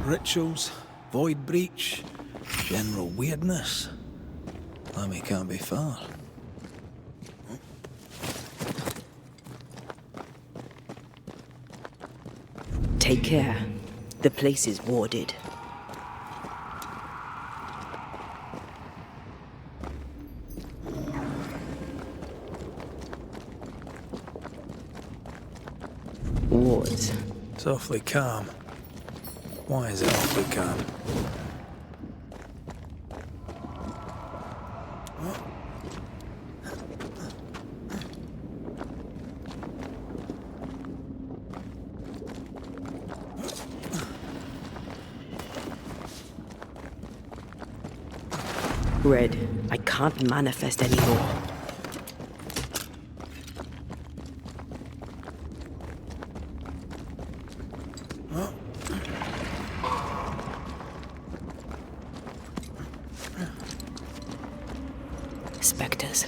Rituals, void breach, general weirdness. Lammy can't be far. Take care. The place is warded. Wards. It's awfully calm. Why is it awfully calm? Red, I can't manifest anymore. Spectres.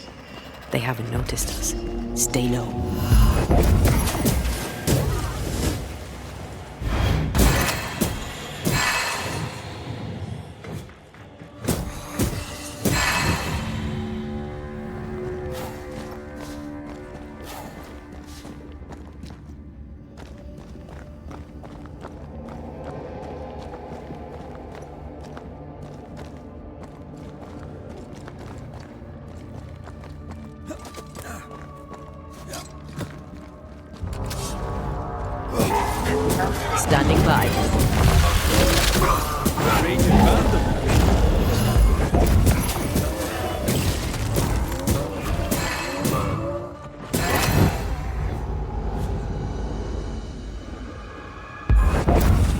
They haven't noticed us. Stay low. Standing by.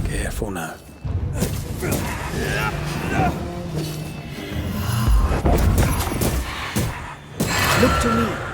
Careful now. Look to me.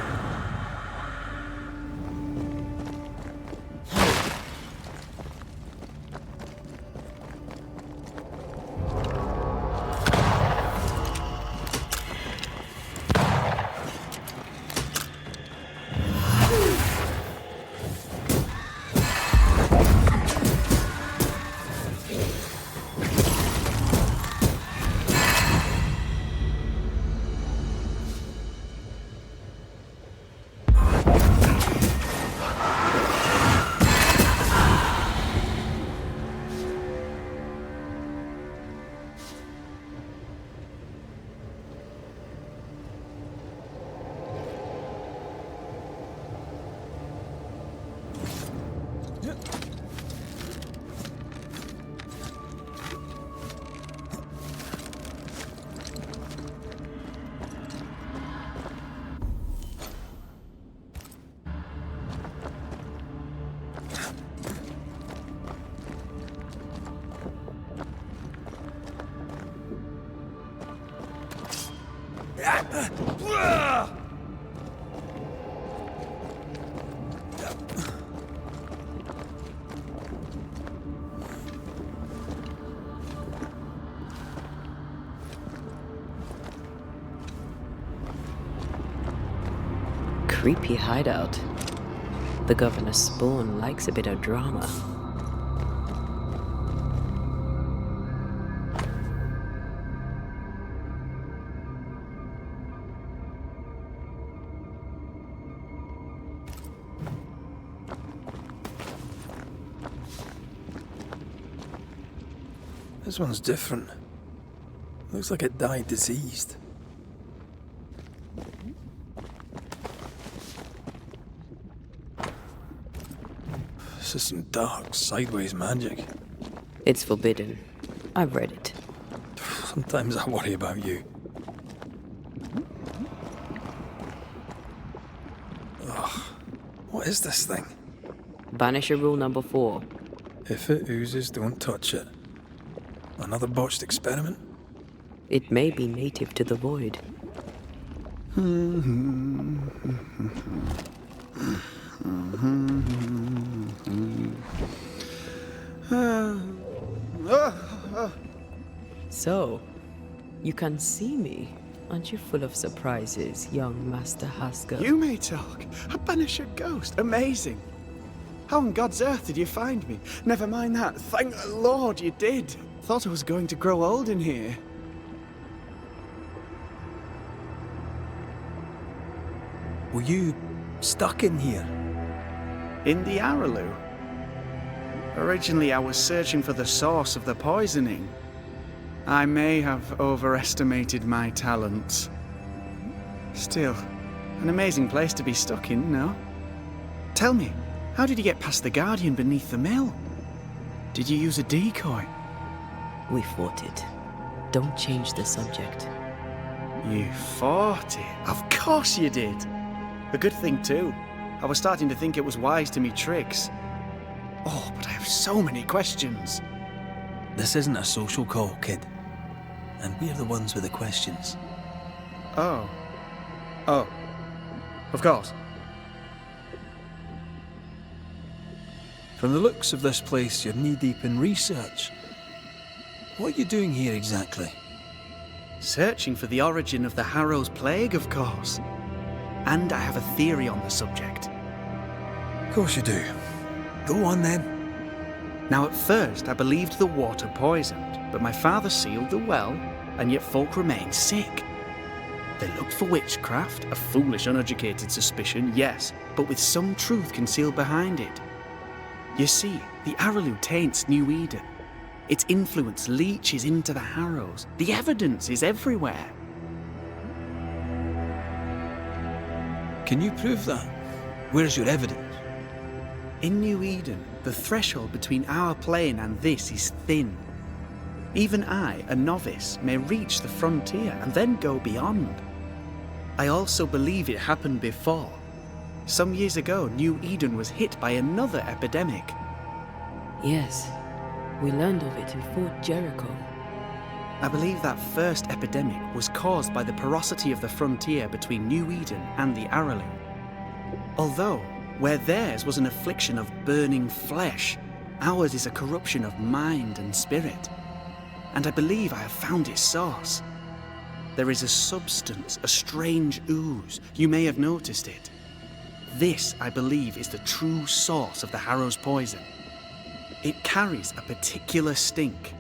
Creepy hideout. The governor's spawn likes a bit of drama. This one's different. Looks like it died diseased. This is some dark, sideways magic. It's forbidden. I've read it. Sometimes I worry about you. Ugh. What is this thing? Banisher rule number 4. If it oozes, don't touch it. Another botched experiment? It may be native to the void. So, you can see me. Aren't you full of surprises, young Master Haskell? You may talk. A Banisher ghost. Amazing. How on God's earth did you find me? Never mind that. Thank the Lord you did. Thought I was going to grow old in here. Were you stuck in here? In the Araloo? Originally, I was searching for the source of the poisoning. I may have overestimated my talents. Still, an amazing place to be stuck in, no? Tell me, how did you get past the Guardian beneath the mill? Did you use a decoy? We fought it. Don't change the subject. You fought it? Of course you did! A good thing too. I was starting to think it was wise to me tricks. Oh, but I have so many questions. This isn't a social call, kid. And we're the ones with the questions. Oh. Oh. Of course. From the looks of this place, you're knee-deep in research. What are you doing here exactly? Searching for the origin of the Harrow's plague, of course. And I have a theory on the subject. Of course you do. Go on then. Now, at first, I believed the water poisoned, but my father sealed the well, and yet folk remained sick. They looked for witchcraft, a foolish, uneducated suspicion, yes, but with some truth concealed behind it. You see, the Araloo taints New Eden. Its influence leaches into the Harrows. The evidence is everywhere. Can you prove that? Where's your evidence? In New Eden, the threshold between our plane and this is thin. Even I, a novice, may reach the frontier and then go beyond. I also believe it happened before. Some years ago, New Eden was hit by another epidemic. Yes, we learned of it in Fort Jericho. I believe that first epidemic was caused by the porosity of the frontier between New Eden and the Araloo. Although, where theirs was an affliction of burning flesh, ours is a corruption of mind and spirit. And I believe I have found its source. There is a substance, a strange ooze. You may have noticed it. This, I believe, is the true source of the Harrow's poison. It carries a particular stink,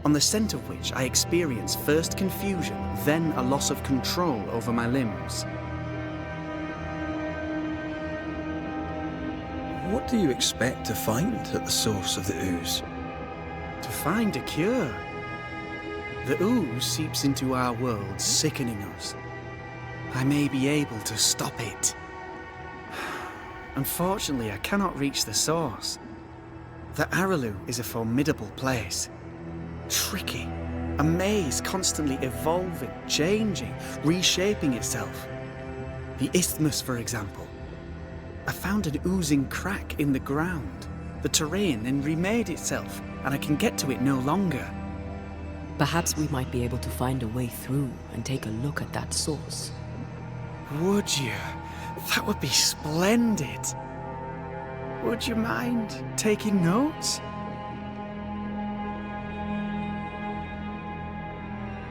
on the scent of which I experience first confusion, then a loss of control over my limbs. What do you expect to find at the source of the ooze? To find a cure. The ooze seeps into our world, sickening us. I may be able to stop it. Unfortunately, I cannot reach the source. The Araloo is a formidable place. Tricky. A maze constantly evolving, changing, reshaping itself. The isthmus, for example. I found an oozing crack in the ground. The terrain then remade itself, and I can get to it no longer. Perhaps we might be able to find a way through and take a look at that source. Would you? That would be splendid. Would you mind taking notes?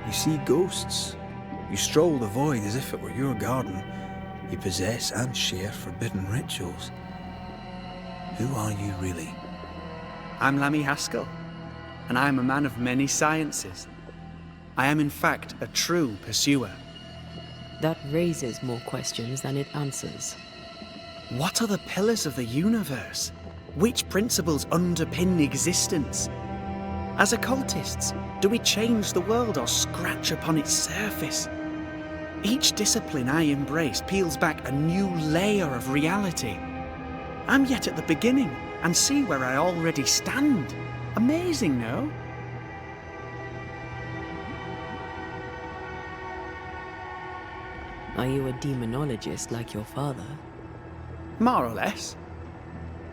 You see ghosts. You stroll the void as if it were your garden. You possess and share forbidden rituals. Who are you really? I'm Lammy Haskell, and I am a man of many sciences. I am in fact a true pursuer. That raises more questions than it answers. What are the pillars of the universe? Which principles underpin existence? As occultists, do we change the world or scratch upon its surface? Each discipline I embrace peels back a new layer of reality. I'm yet at the beginning and see where I already stand. Amazing, no? Are you a demonologist like your father? More or less.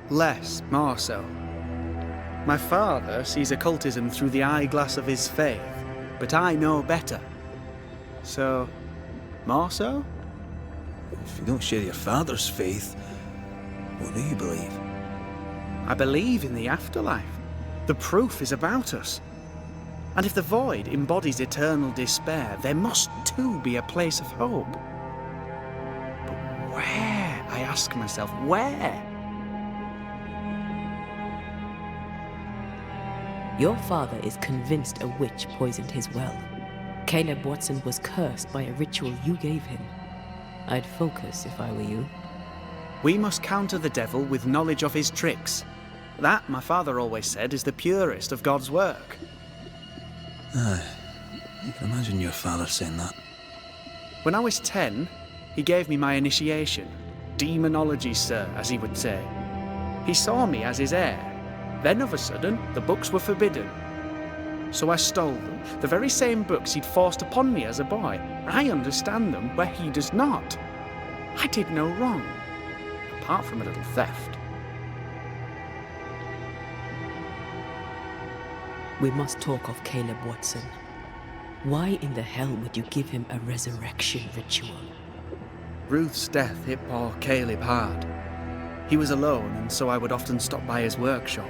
Less, more so. My father sees occultism through the eyeglass of his faith, but I know better. So, more so? If you don't share your father's faith, what do you believe? I believe in the afterlife. The proof is about us. And if the void embodies eternal despair, there must too be a place of hope. But where? I ask myself, where? Your father is convinced a witch poisoned his well. Caleb Watson was cursed by a ritual you gave him. I'd focus if I were you. We must counter the devil with knowledge of his tricks. That, my father always said, is the purest of God's work. Aye. You can imagine your father saying that. When I was 10, he gave me my initiation. Demonology, sir, as he would say. He saw me as his heir. Then, of a sudden, the books were forbidden. So I stole them, the very same books he'd forced upon me as a boy. I understand them where he does not. I did no wrong, apart from a little theft. We must talk of Caleb Watson. Why in the hell would you give him a resurrection ritual? Ruth's death hit poor Caleb hard. He was alone, and so I would often stop by his workshop.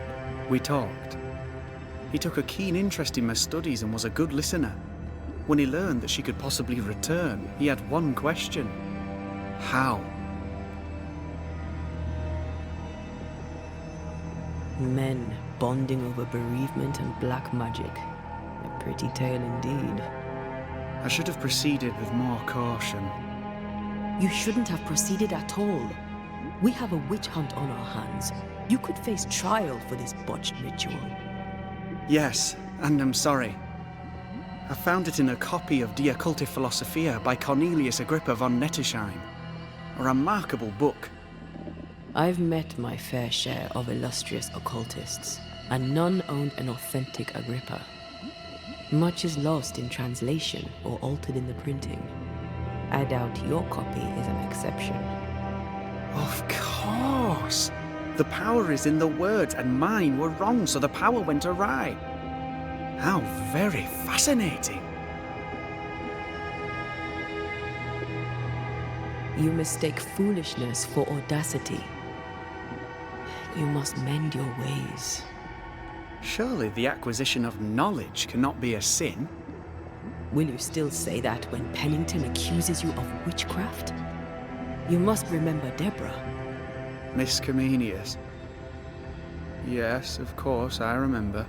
We talked. He took a keen interest in my studies and was a good listener. When he learned that she could possibly return, he had one question. How? Men bonding over bereavement and black magic. A pretty tale indeed. I should have proceeded with more caution. You shouldn't have proceeded at all. We have a witch hunt on our hands. You could face trial for this botched ritual. Yes, and I'm sorry. I found it in a copy of De Occulti Philosophia by Cornelius Agrippa von Nettesheim. A remarkable book. I've met my fair share of illustrious occultists, and none owned an authentic Agrippa. Much is lost in translation or altered in the printing. I doubt your copy is an exception. Of course! The power is in the words, and mine were wrong, so the power went awry. How very fascinating. You mistake foolishness for audacity. You must mend your ways. Surely the acquisition of knowledge cannot be a sin. Will you still say that when Pennington accuses you of witchcraft? You must remember Deborah. Miss Comenius. Yes, of course, I remember.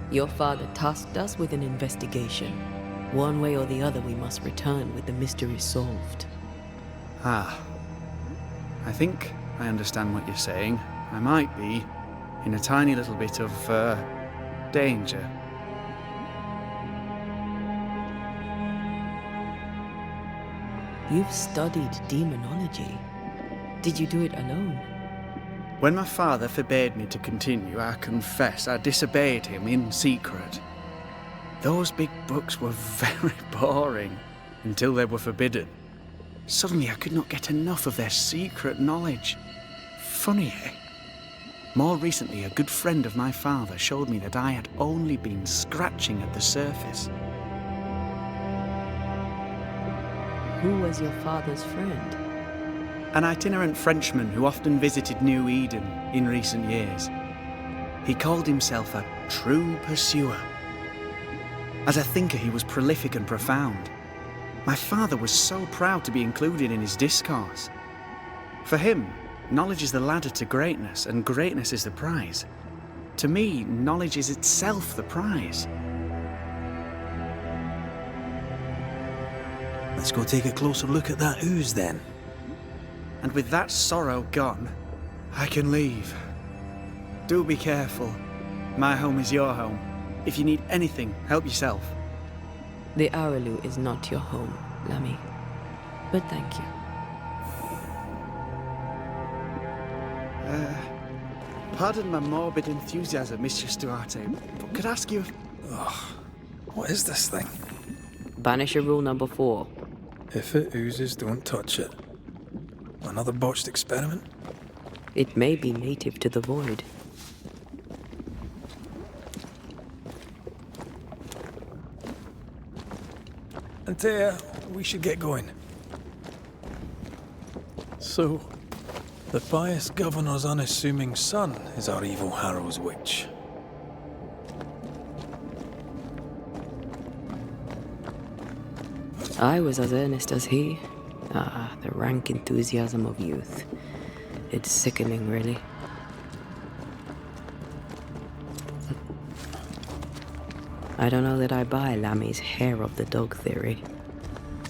Your father tasked us with an investigation. One way or the other, we must return with the mystery solved. Ah. I think I understand what you're saying. I might be in a tiny little bit of, danger. You've studied demonology. Did you do it alone? When my father forbade me to continue, I confess I disobeyed him in secret. Those big books were very boring until they were forbidden. Suddenly I could not get enough of their secret knowledge. Funny, eh? More recently, a good friend of my father showed me that I had only been scratching at the surface. Who was your father's friend? An itinerant Frenchman who often visited New Eden in recent years. He called himself a true pursuer. As a thinker, he was prolific and profound. My father was so proud to be included in his discourse. For him, knowledge is the ladder to greatness, and greatness is the prize. To me, knowledge is itself the prize. Let's go take a closer look at that ooze then. And with that sorrow gone, I can leave. Do be careful. My home is your home. If you need anything, help yourself. The Araloo is not your home, Lemmy. But thank you. Pardon my morbid enthusiasm, Mistress Duarte, but could I ask you if... What is this thing? Banisher rule number 4. If it oozes, don't touch it. Another botched experiment? It may be native to the void. Antea, we should get going. So, the pious governor's unassuming son is our evil Harrow's witch. I was as earnest as he. Ah, the rank enthusiasm of youth. It's sickening, really. I don't know that I buy Lammy's hair of the dog theory,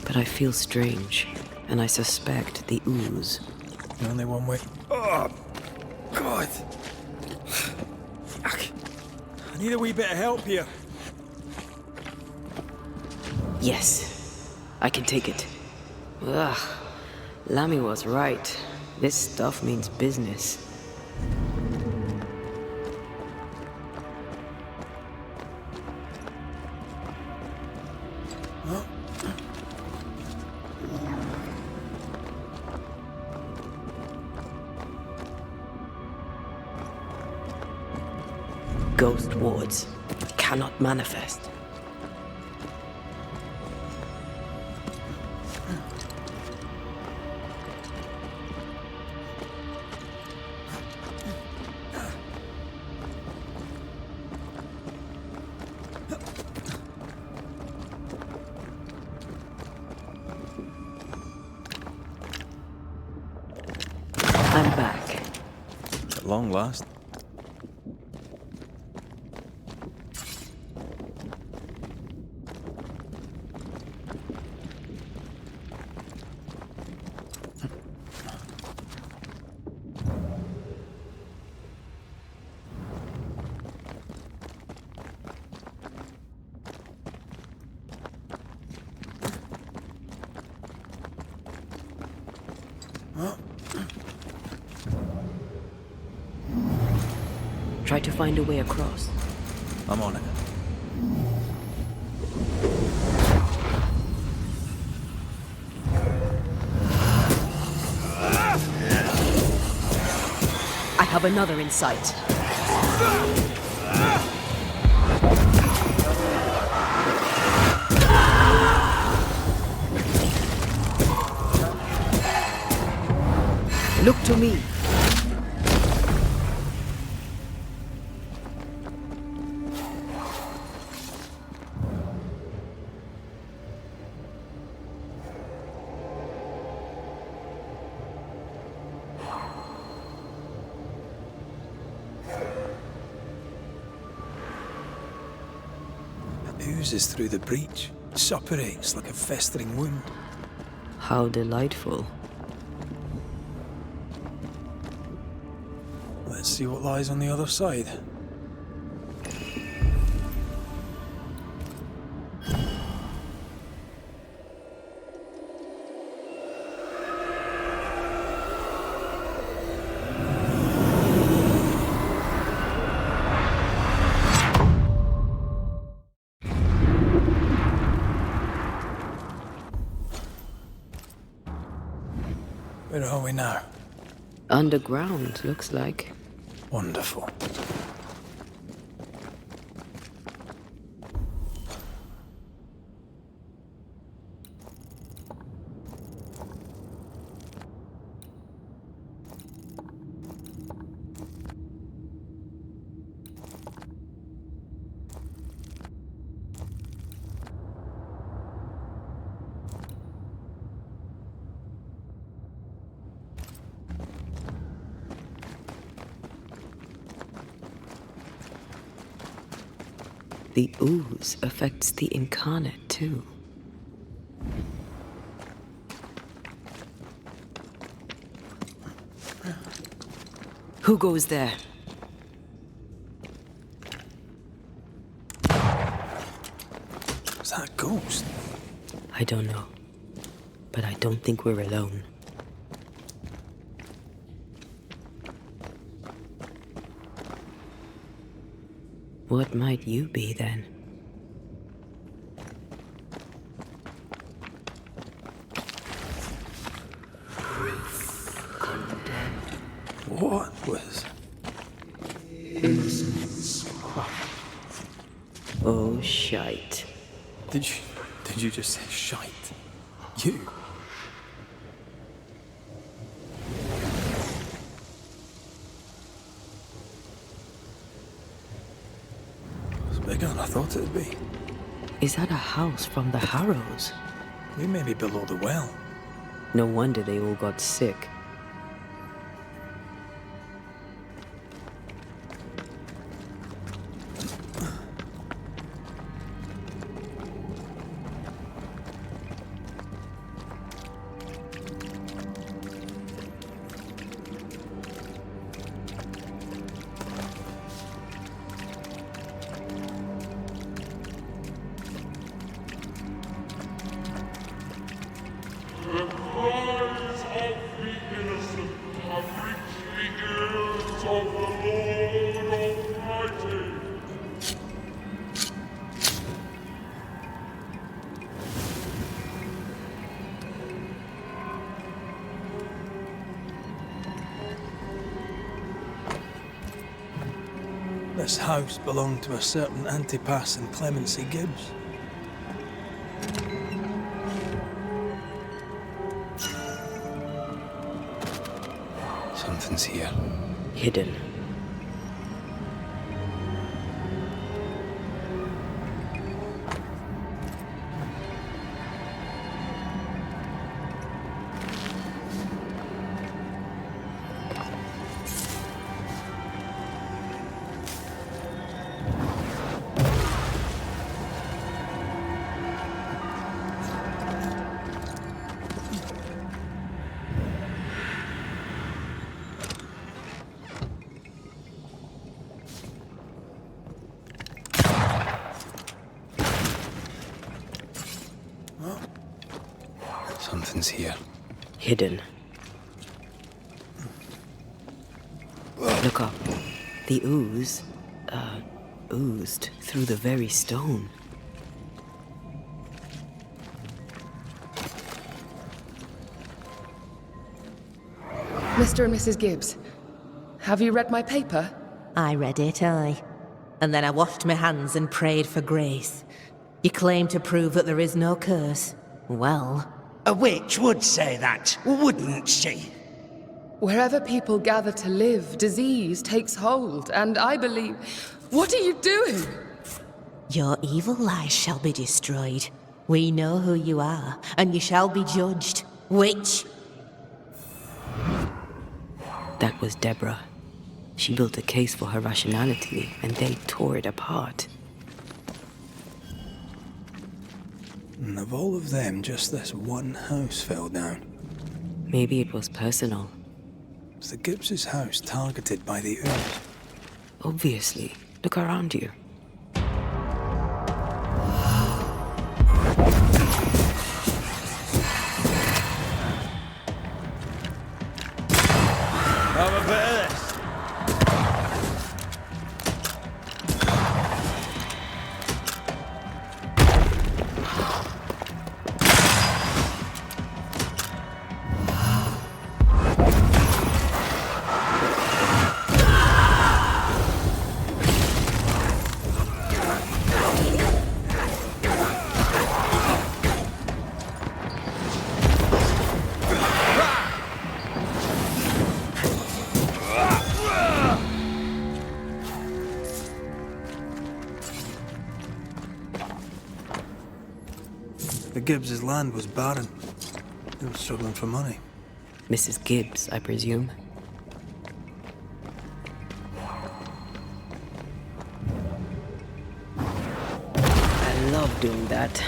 but I feel strange, and I suspect the ooze. Only one way. Oh, God. Fuck. I need a wee bit of help here. Yes, I can take it. Ugh, Lammy was right. This stuff means business. Ghost wards cannot manifest. I'm back. At long last. Try to find a way across. I'm on it. I have another in sight. Look to me. Oozes through the breach, suppurates like a festering wound. How delightful. Let's see what lies on the other side. Where are we now? Underground, looks like. Wonderful. The ooze affects the incarnate, too. Who goes there? Is that a ghost? I don't know. But I don't think we're alone. What might you be, then? What was... Oh, shite. Did you just say shite? You? It's bigger than I thought it'd be. Is that a house from the Harrows? We may be below the well. No wonder they all got sick. This house belonged to a certain Antipas and Clemency Gibbs. Something's here. Hidden. Something's here. Hidden. Look up. The ooze, oozed through the very stone. Mr. and Mrs. Gibbs, have you read my paper? I read it, aye. And then I washed my hands and prayed for grace. You claim to prove that there is no curse. Well, A witch would say that, wouldn't she? Wherever people gather to live, disease takes hold, and I believe... What are you doing? your evil lies shall be destroyed. We know who you are, and you shall be judged. Witch! That was Deborah. She built a case for her rationality, and they tore it apart. And of all of them, just this one house fell down. Maybe it was personal. Was the Gibbs' house targeted by the ooze? Obviously. Look around you. Have a bit of this. The Gibbs' land was barren. They were struggling for money. Mrs. Gibbs, I presume. I love doing that.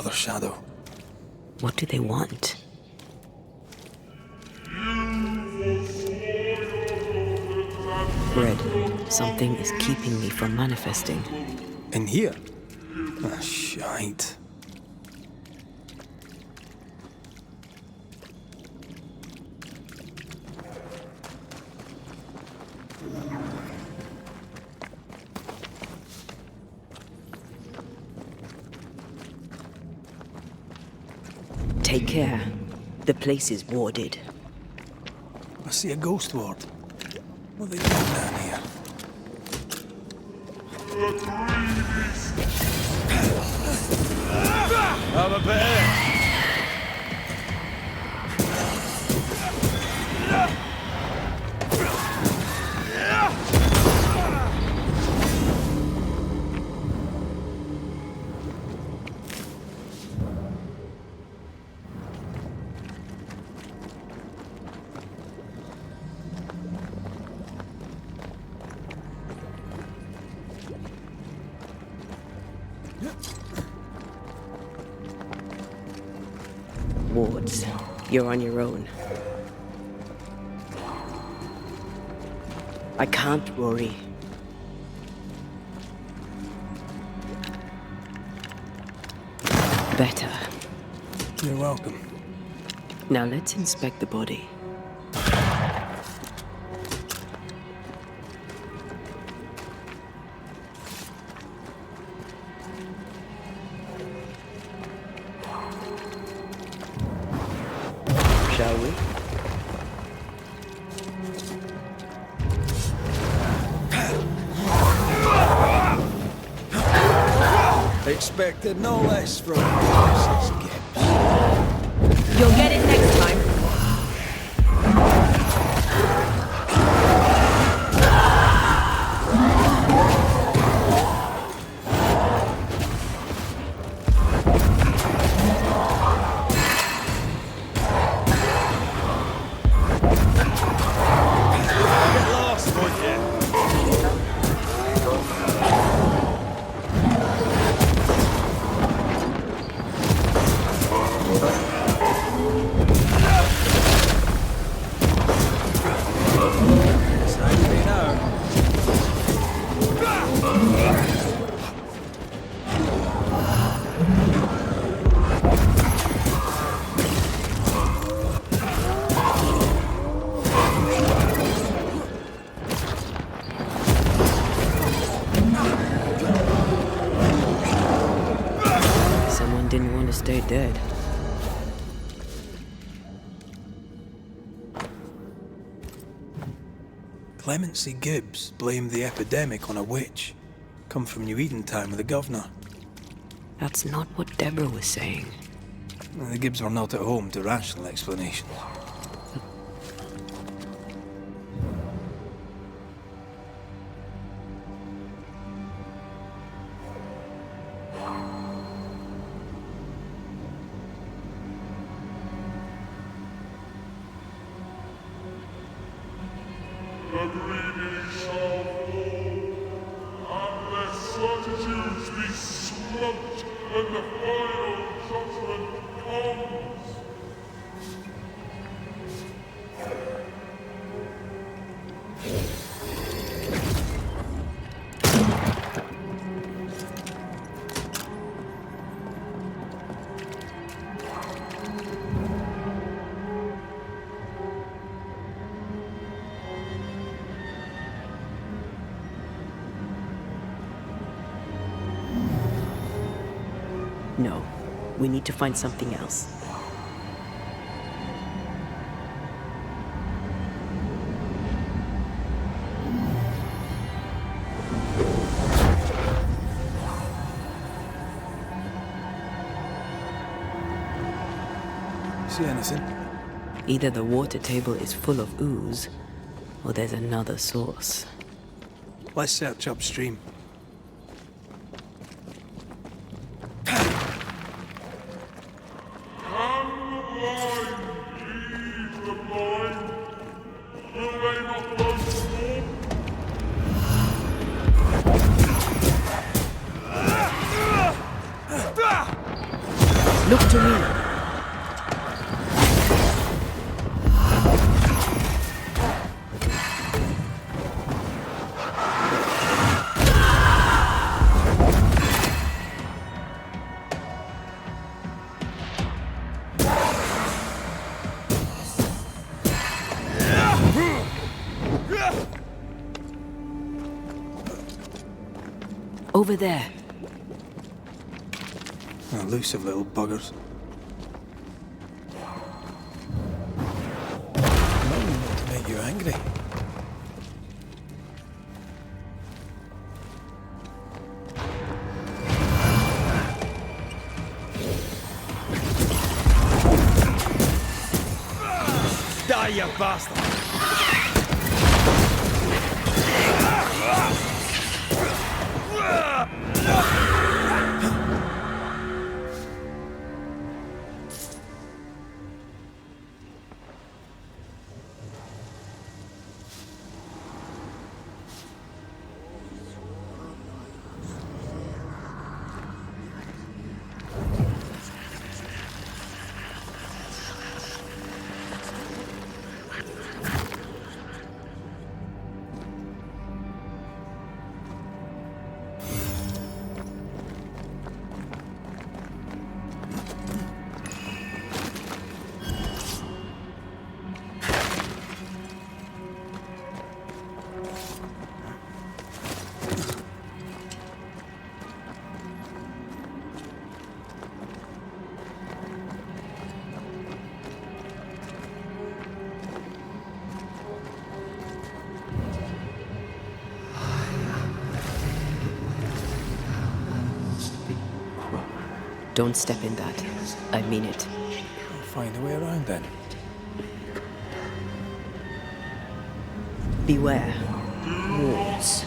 Another shadow. What do they want? Red, something is keeping me from manifesting. In here? Ah, shite. Take care. The place is warded. I see a ghost ward. What are they doing down here? Have a bear! Wards, you're on your own. I can't worry. Better. You're welcome. Now let's inspect the body. Shall we? Expected no less from Mrs. Gibbs. You'll get it next time. Didn't want to stay dead. Clemency Gibbs blamed the epidemic on a witch. Come from New Eden time with the governor. That's not what Deborah was saying. The Gibbs were not at home to rational explanations. The greedy shall fall, unless certitudes be smoked when the final judgment comes. No, we need to find something else. See anything? Either the water table is full of ooze, or there's another source. Let's search upstream. to me. Over there. Elusive little buggers. Not meant to make you angry. Die, you bastard! Don't step in that. I mean it. I'll find a way around then. Beware. Wolves.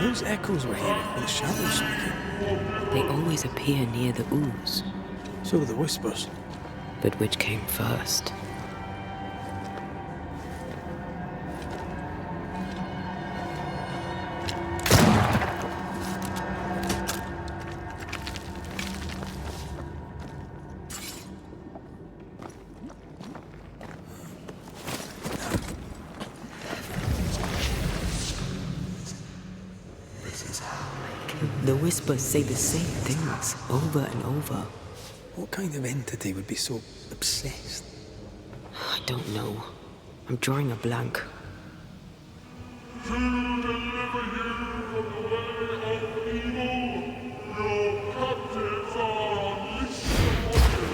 Those echoes we're hearing were the shadows speaking. They always appear near the ooze. So do the whispers. But which came first? The whispers say the same things over and over. What kind of entity would be so obsessed? I don't know. I'm drawing a blank. To deliver you from the way of evil, your captives are unleashed upon you.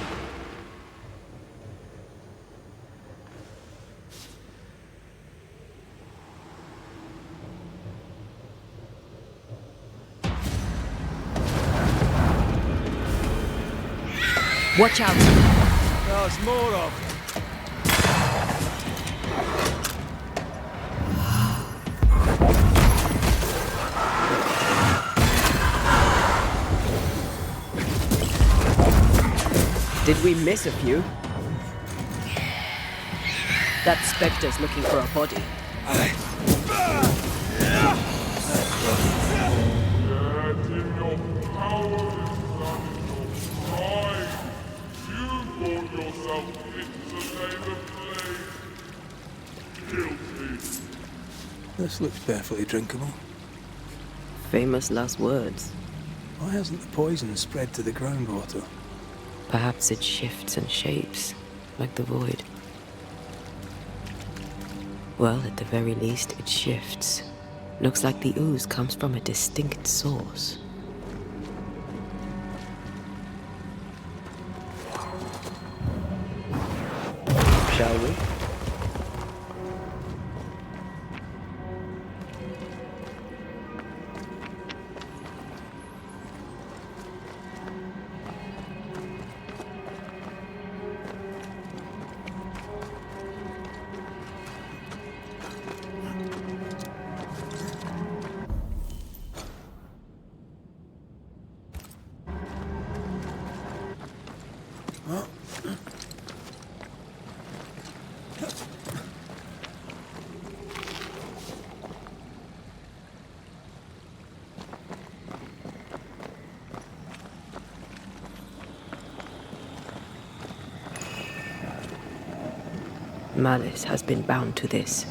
Watch out! There's more of them. Did we miss a few? That specter's looking for a body. Yet in your power is not in your pride. You brought yourself into the flame. Guilty. This looks perfectly drinkable. Famous last words. Why hasn't the poison spread to the groundwater? Perhaps it shifts and shapes, like the void. Well, at the very least, it shifts. Looks like the ooze comes from a distinct source. Shall we? Malice has been bound to this.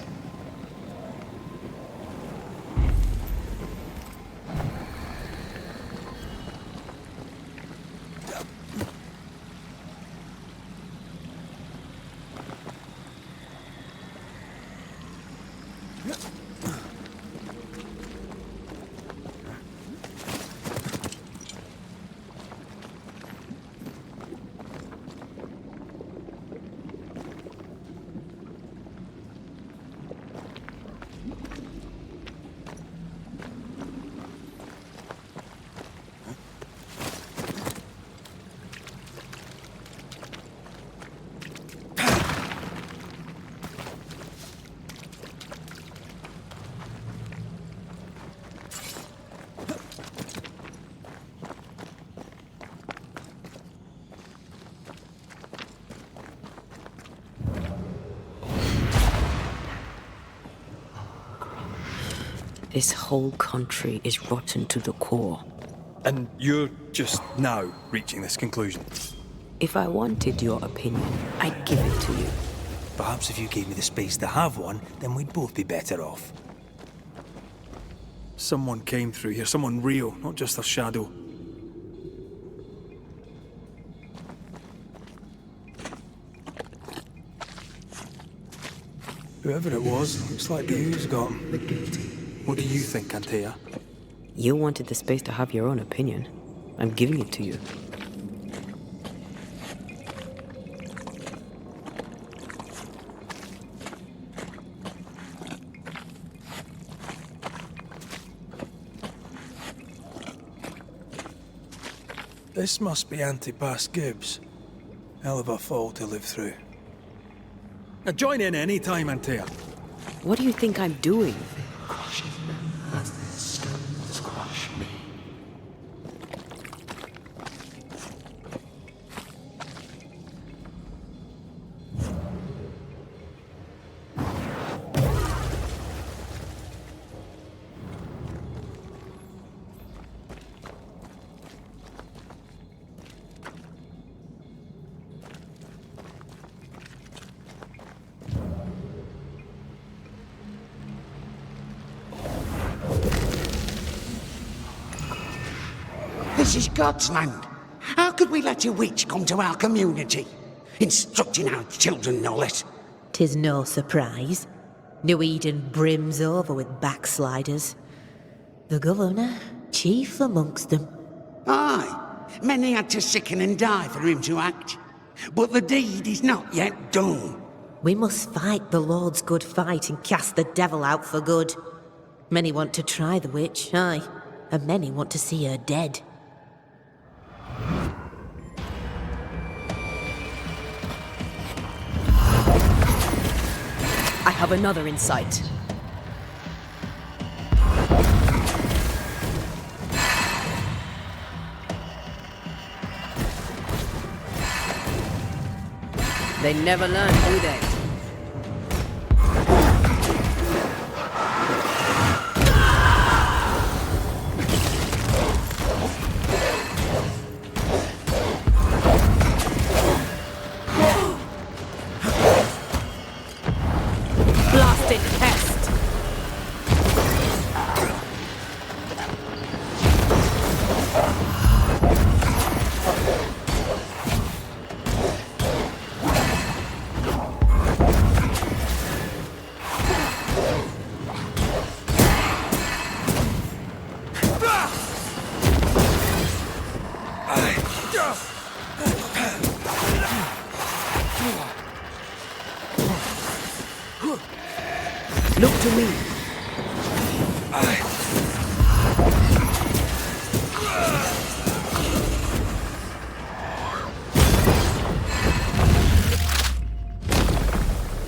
This whole country is rotten to the core. And you're just now reaching this conclusion? If I wanted your opinion, I'd give it to you. Perhaps if you gave me the space to have one, then we'd both be better off. Someone came through here, someone real, not just a shadow. Whoever it was, looks like the ooze got him. What do you think, Antea? You wanted the space to have your own opinion. I'm giving it to you. This must be Antipas Gibbs. Hell of a fall to live through. Now join in any time, Antea. What do you think I'm doing? This is God's land. How could we let a witch come to our community? Instructing our children, no less. 'Tis no surprise. New Eden brims over with backsliders. The governor, chief amongst them. Aye, many had to sicken and die for him to act. But the deed is not yet done. We must fight the Lord's good fight and cast the devil out for good. Many want to try the witch, aye, and many want to see her dead. I have another insight. They never learn, do they? Blasted pest! Look to me.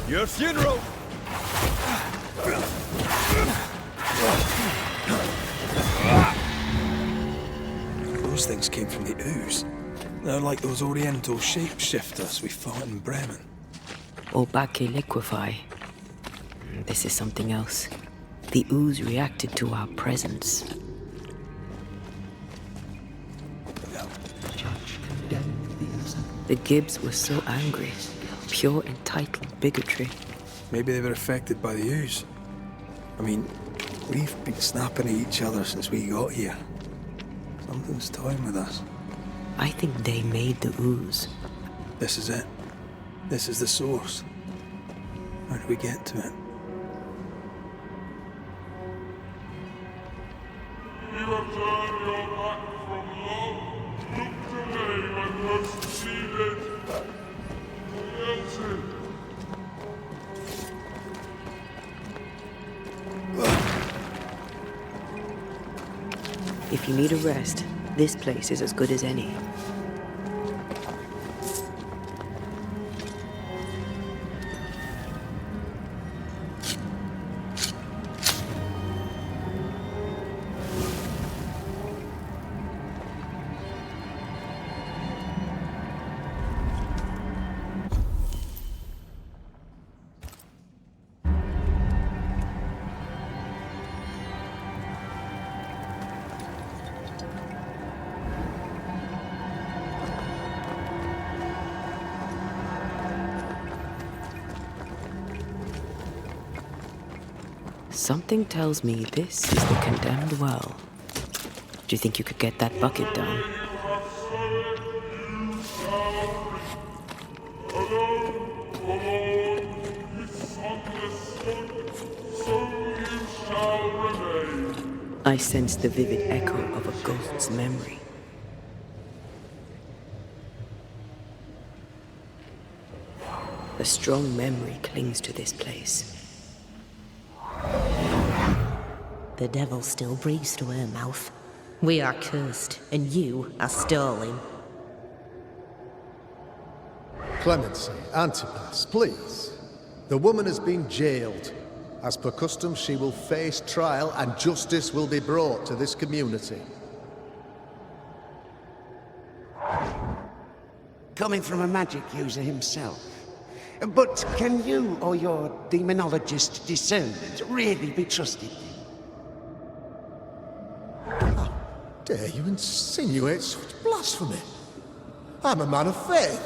Your funeral! Those things came from the ooze. They're like those oriental shapeshifters we fought in Bremen. Obake liquefy. This is something else. The ooze reacted to our presence. The Gibbs were so angry. Pure entitled bigotry. Maybe they were affected by the ooze. I mean, we've been snapping at each other since we got here. Something's toying with us. I think they made the ooze. This is it. This is the source. How do we get to it? You have turned your back from love. Look today when most needed. Yelton. If you need a rest, this place is as good as any. Something tells me this is the condemned well. Do you think you could get that bucket down? I sense the vivid echo of a ghost's memory. A strong memory clings to this place. The devil still breathes through her mouth. We are cursed, and you are stolen. Clemency, Antipas, please. The woman has been jailed. As per custom, she will face trial and justice will be brought to this community. Coming from a magic user himself. But can you or your demonologist discernment really be trusted? How dare you insinuate such blasphemy? I'm a man of faith.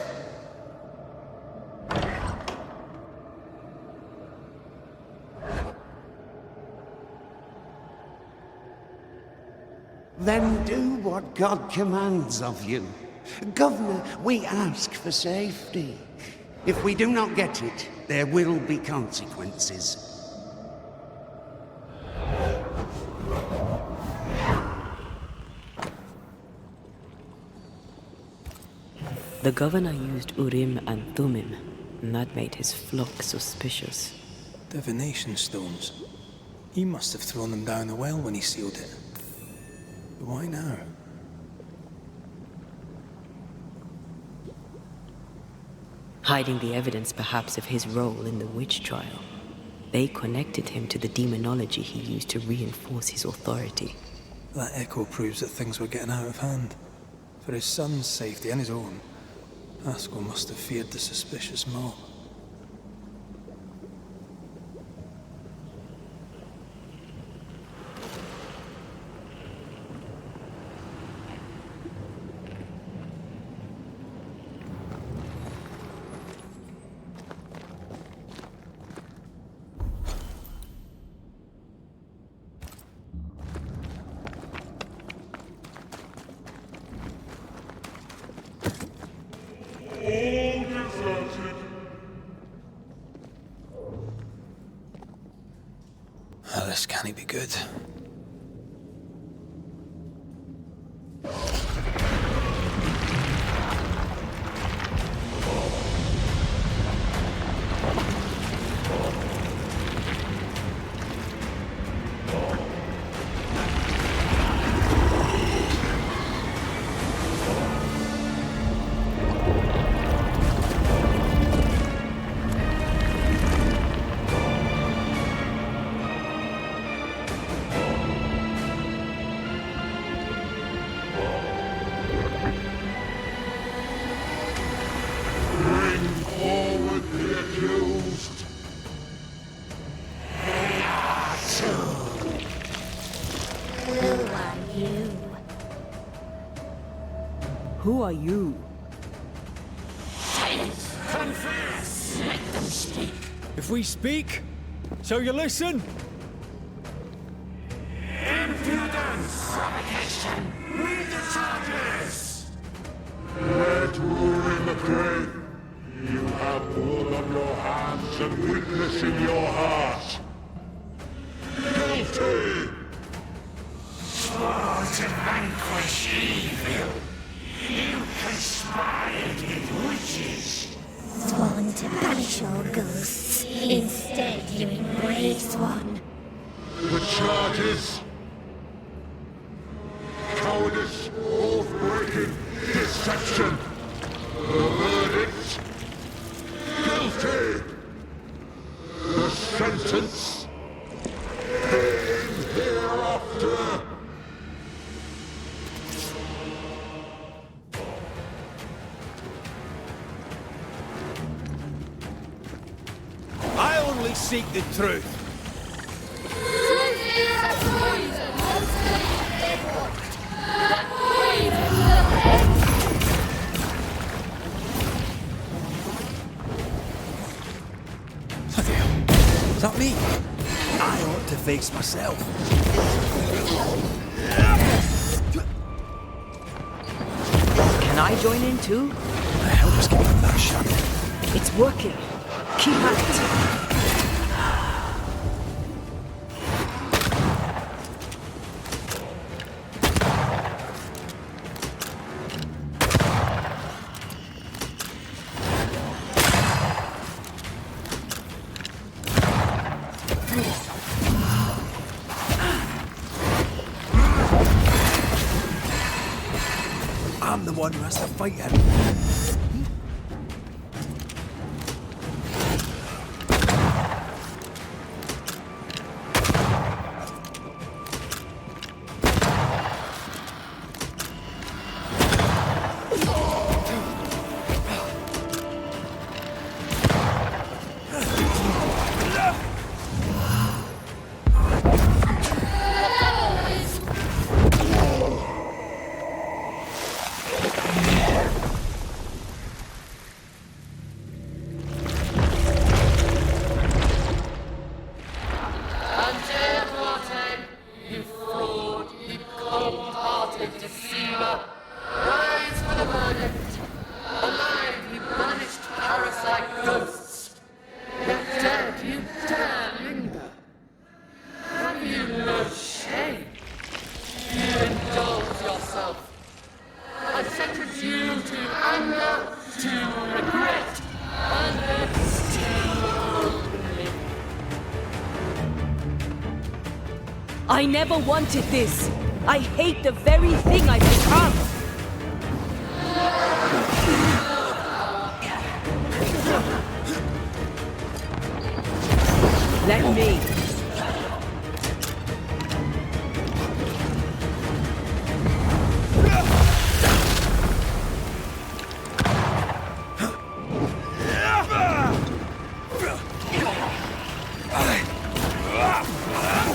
Then do what God commands of you. Governor, we ask for safety. If we do not get it, there will be consequences. The governor used Urim and Thummim, and that made his flock suspicious. Divination stones. He must have thrown them down the well when he sealed it. But why now? Hiding the evidence perhaps of his role in the witch trial. They connected him to the demonology he used to reinforce his authority. That echo proves that things were getting out of hand. For his son's safety and his own, Haskell must have feared the suspicious mob. This can't be good. Who are you? Confess! If we speak, shall you listen? Impudence! Provocation! Read the charges! Red Ruin the Grave! You have blood on your hands and weakness in your heart! Guilty! Swore to vanquish evil! You conspired with witches! Sworn to banish all ghosts. Instead, you embrace one. The charges! Cowardice, oath-breaking, deception! The verdict! Guilty! The sentence! Pain hereafter! I only seek the truth. Bloody hell. Is that me? I ought to face myself. Can I join in too? The hell just get out that shadow? It's working. Keep at it. I'm the one who has to fight him. Antea Duarte, you fraud, you cold-hearted deceiver, rise for the verdict. Alive, you banished parasite ghosts. Yet dead, you dare linger. Have you no shame? You indulge yourself. I sentence you to anger, to regret, and still. I never wanted this. I hate the very thing I've become. Let me.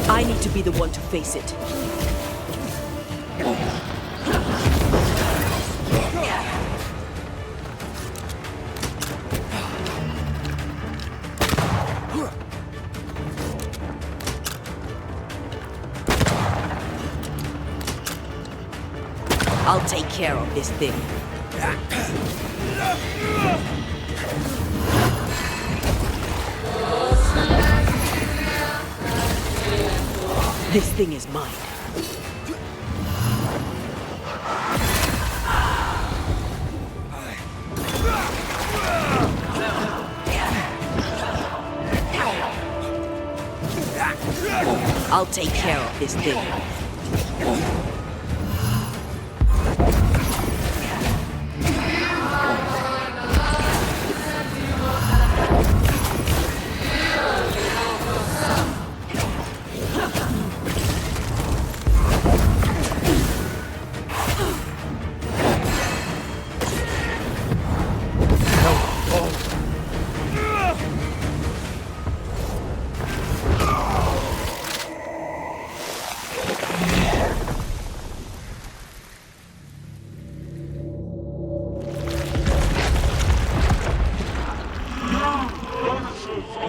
I need to be the one to face it. I'll take care of this thing. This thing is mine. I'll take care of this thing.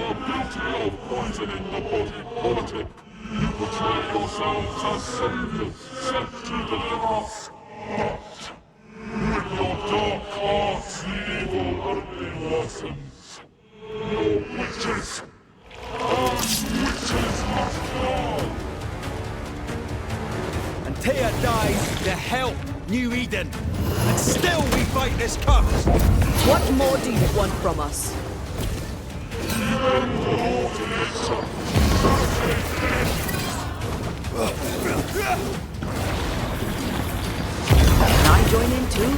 are guilty of poisoning the body politic. You portray yourselves as saviors sent to deliver us. But with your dark hearts, the evil only worsens. Your witches must fall! Antea dies to help New Eden, and still we fight this curse! What more do you want from us? Can I join in too?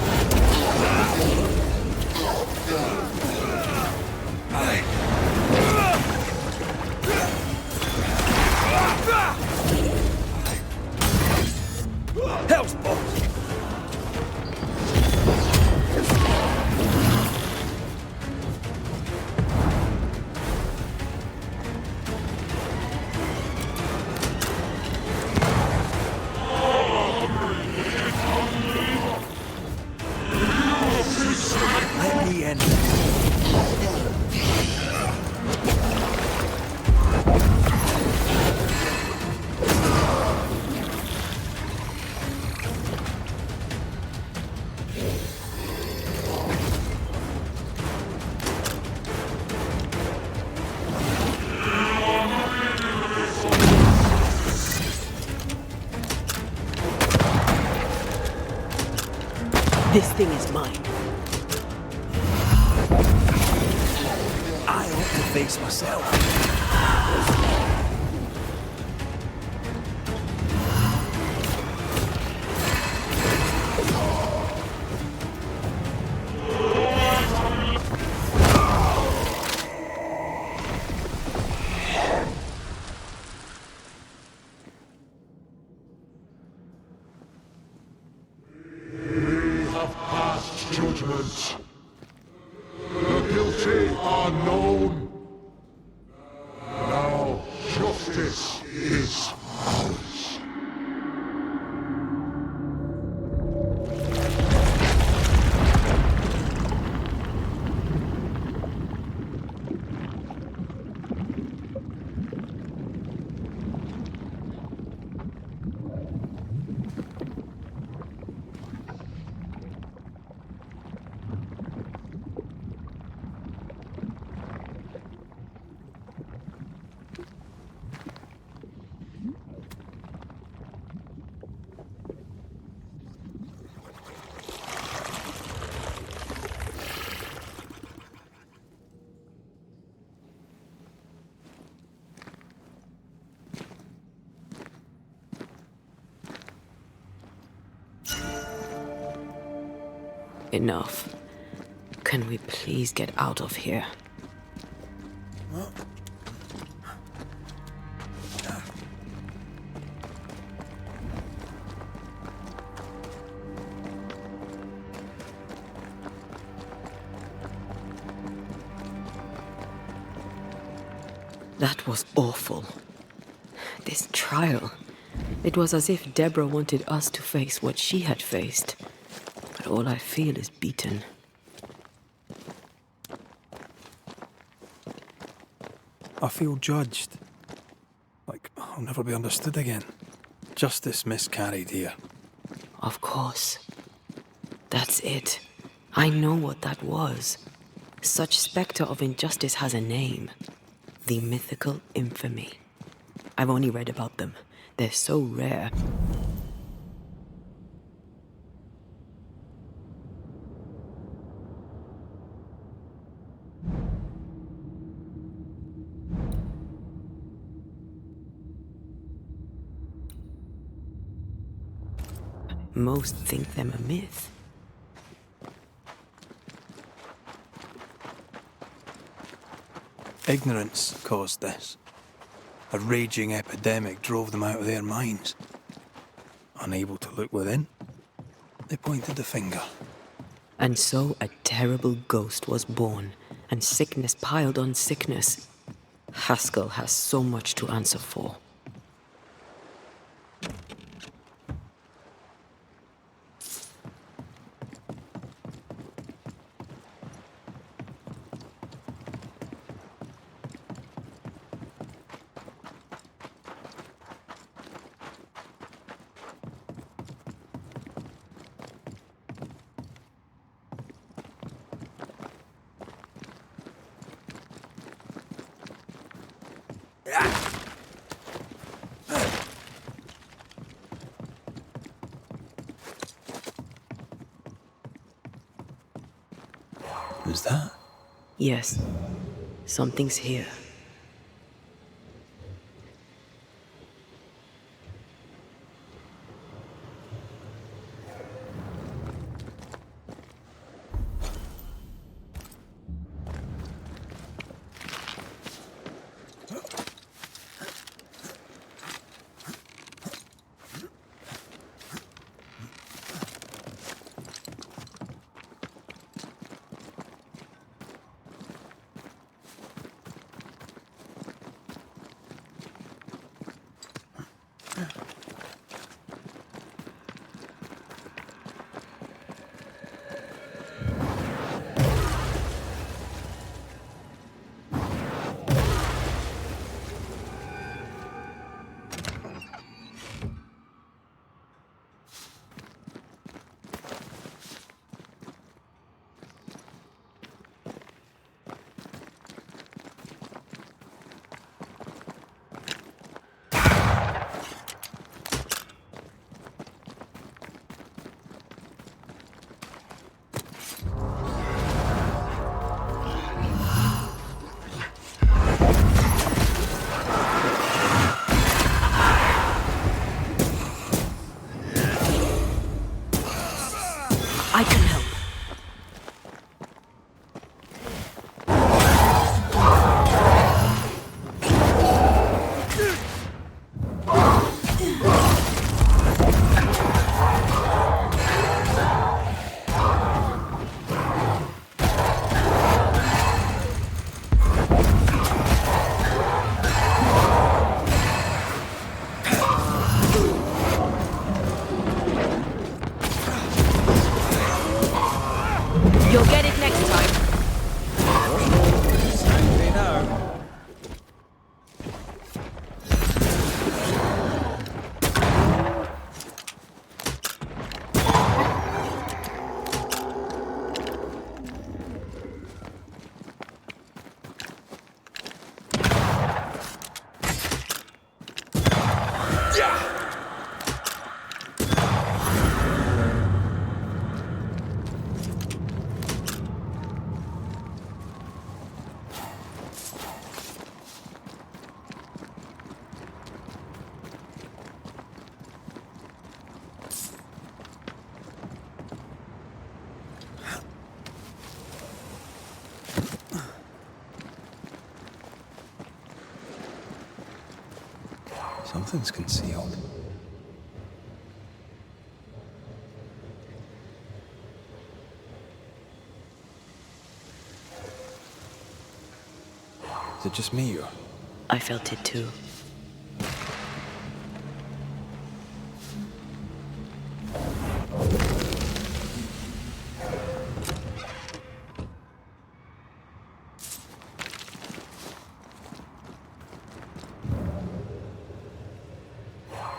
Hellspawn! Let me in. This thing is mine. I ought to face myself. Judgment. The guilty are known. Now justice is ours. Enough. Can we please get out of here? That was awful. This trial. It was as if Deborah wanted us to face what she had faced. But all I feel is beaten. I feel judged. Like I'll never be understood again. Justice miscarried here. Of course. That's it. I know what that was. Such spectre of injustice has a name. The mythical infamy. I've only read about them. They're so rare. Most think them a myth. Ignorance caused this. A raging epidemic drove them out of their minds. Unable to look within, they pointed the finger. And so a terrible ghost was born, and sickness piled on sickness. Haskell has so much to answer for. Who's that? Yes. Something's here. I can help. You'll get it next time. Angry now. Something's concealed. Is it just me or? I felt it too.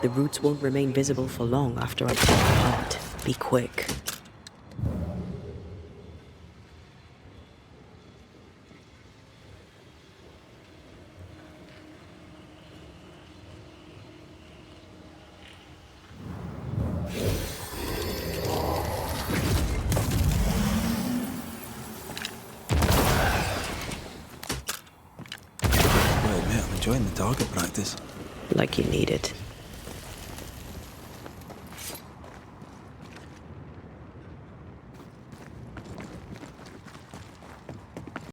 The roots won't remain visible for long after I take them out. Be quick. I admit, I'm enjoying the target practice. Like you need it.